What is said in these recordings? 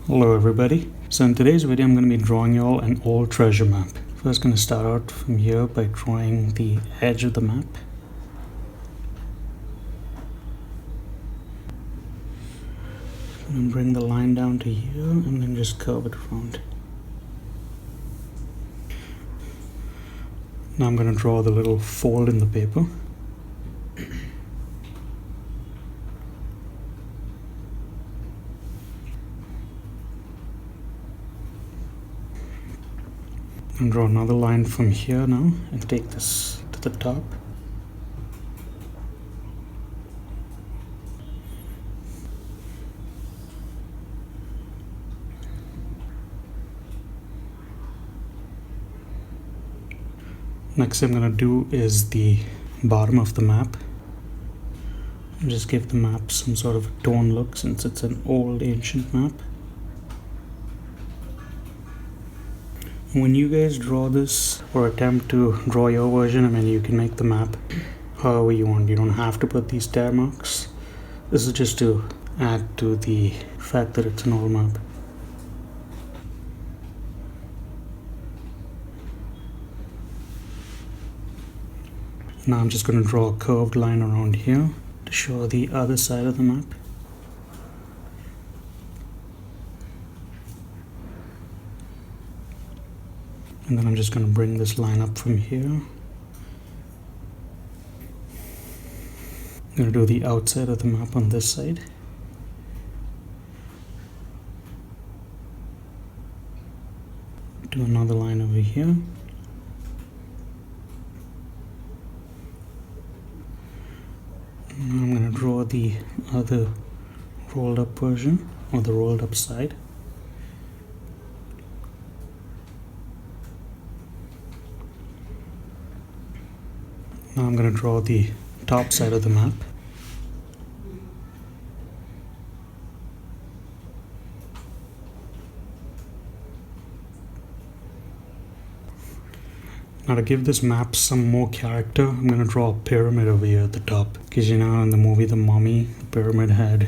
Hello everybody. So in today's video I'm going to be drawing you all an old treasure map. First going to start out from here by drawing the edge of the map. And bring the line down to here and then just curve it around. Now I'm going to draw the little fold in the paper. And draw another line from here now and take this to the top. Next thing I'm going to do is the bottom of the map. Just give the map some sort of a tone look since it's an old ancient map. When you guys draw this or attempt to draw your version, you can make the map however you want. You don't have to put these tear marks. This is just to add to the fact that it's an old map. Now I'm just going to draw a curved line around here to show the other side of the map. And then I'm just going to bring this line up from here. I'm going to do the outside of the map on this side. Do another line over here. Now I'm going to draw the other rolled up version, or the rolled up side. Now I'm going to draw the top side of the map. Now to give this map some more character, I'm going to draw a pyramid over here at the top. Because in the movie The Mummy, the pyramid had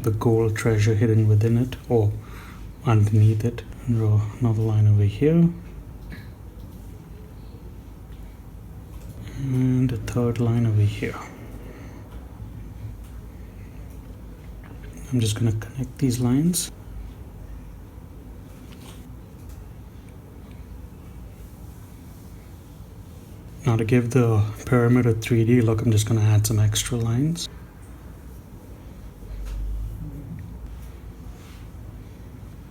the gold treasure hidden within it or underneath it. Draw another line over here. And a third line over here. I'm just going to connect these lines. Now to give the pyramid a 3D look, I'm just going to add some extra lines.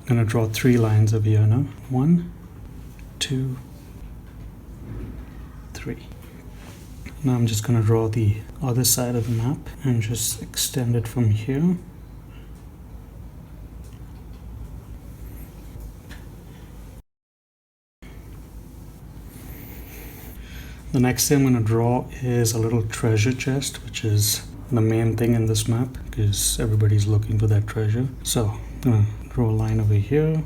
I'm going to draw 3 lines over here now. 1, 2, 3. Now I'm just going to draw the other side of the map and just extend it from here. The next thing I'm going to draw is a little treasure chest, which is the main thing in this map because everybody's looking for that treasure. So I'm going to draw a line over here.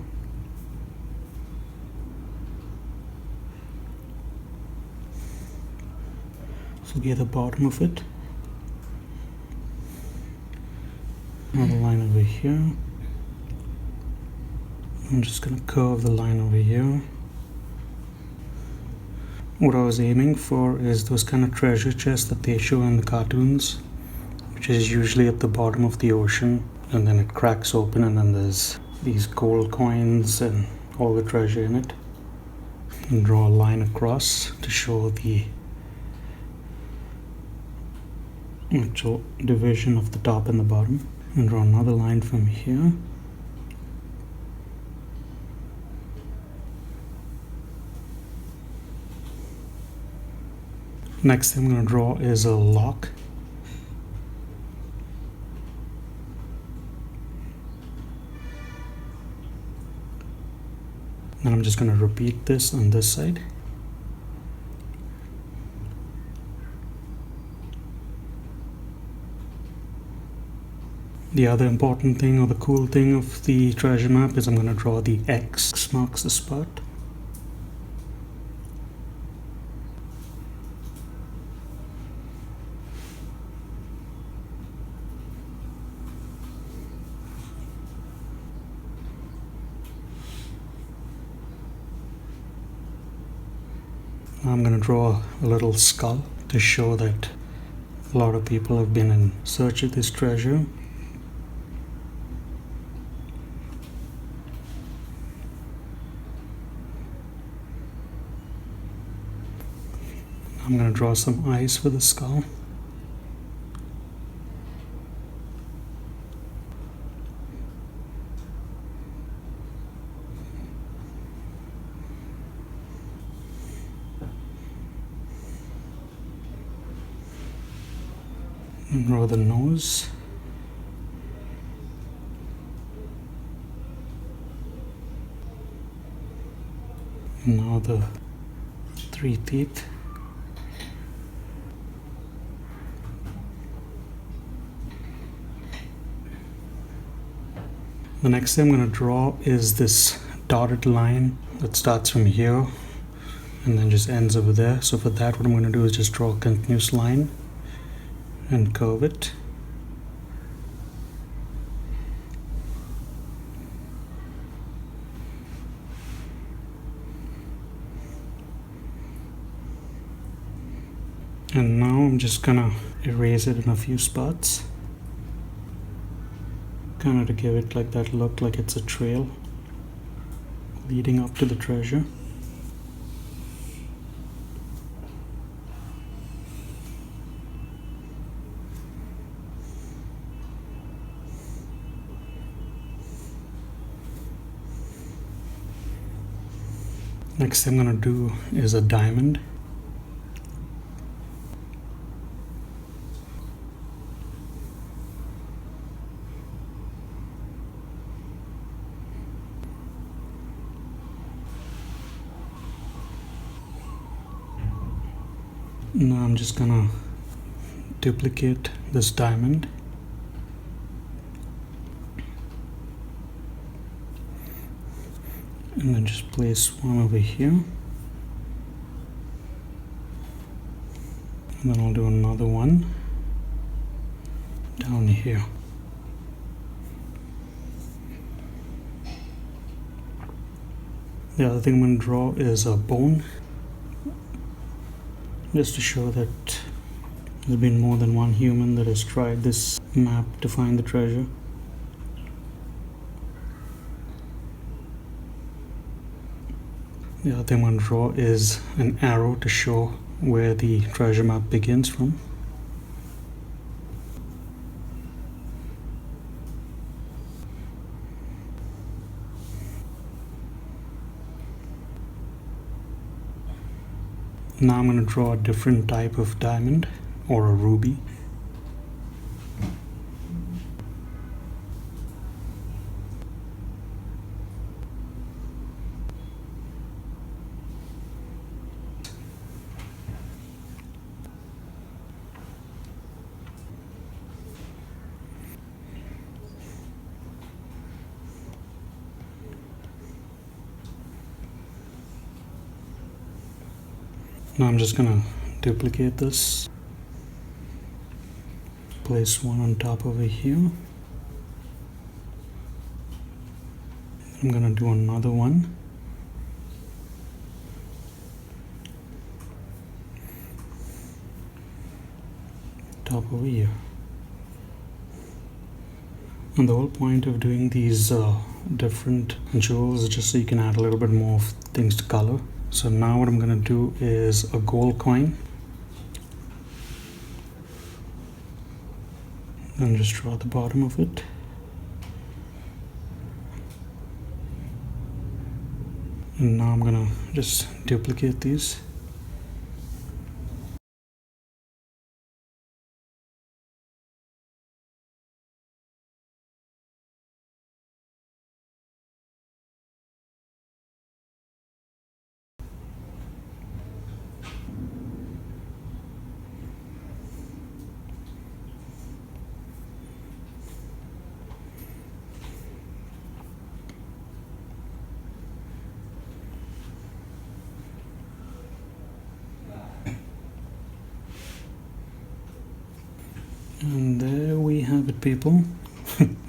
Get the bottom of it. Another line over here. I'm just going to curve the line over here. What I was aiming for is those kind of treasure chests that they show in the cartoons, which is usually at the bottom of the ocean, and then it cracks open and then there's these gold coins and all the treasure in it. And draw a line across to show the actual division of the top and the bottom, and draw another line from here. Next thing I'm going to draw is a lock. And I'm just going to repeat this on this side. The other important thing, or the cool thing of the treasure map, is I'm going to draw the X marks the spot. I'm going to draw a little skull to show that a lot of people have been in search of this treasure. I'm going to draw some eyes for the skull. And draw the nose. And now the 3 teeth. The next thing I'm going to draw is this dotted line that starts from here and then just ends over there. So for that, what I'm going to do is just draw a continuous line and curve it. And now I'm just gonna erase it in a few spots, kind of to give it like that look, like it's a trail leading up to the treasure. Next thing I'm going to do is a diamond. Now I'm just going to duplicate this diamond. And then just place one over here. And then I'll do another one down here. The other thing I'm going to draw is a bone, just to show that there's been more than one human that has tried this map to find the treasure. The other thing I'm going to draw is an arrow to show where the treasure map begins from. Now I'm going to draw a different type of diamond, or a ruby. Now I'm just going to duplicate this, place one on top over here. I'm going to do another one. Top over here. And the whole point of doing these different jewels is just so you can add a little bit more things to color. So now what I'm going to do is a gold coin. And just draw the bottom of it. And now I'm going to just duplicate these. And there we have it, people.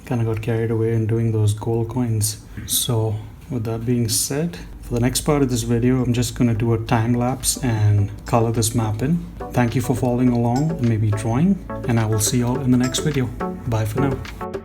Kind of got carried away in doing those gold coins. So with that being said, for the next part of this video, I'm just going to do a time lapse and color this map in. Thank you for following along and maybe drawing, and I will see you all in the next video. Bye for now.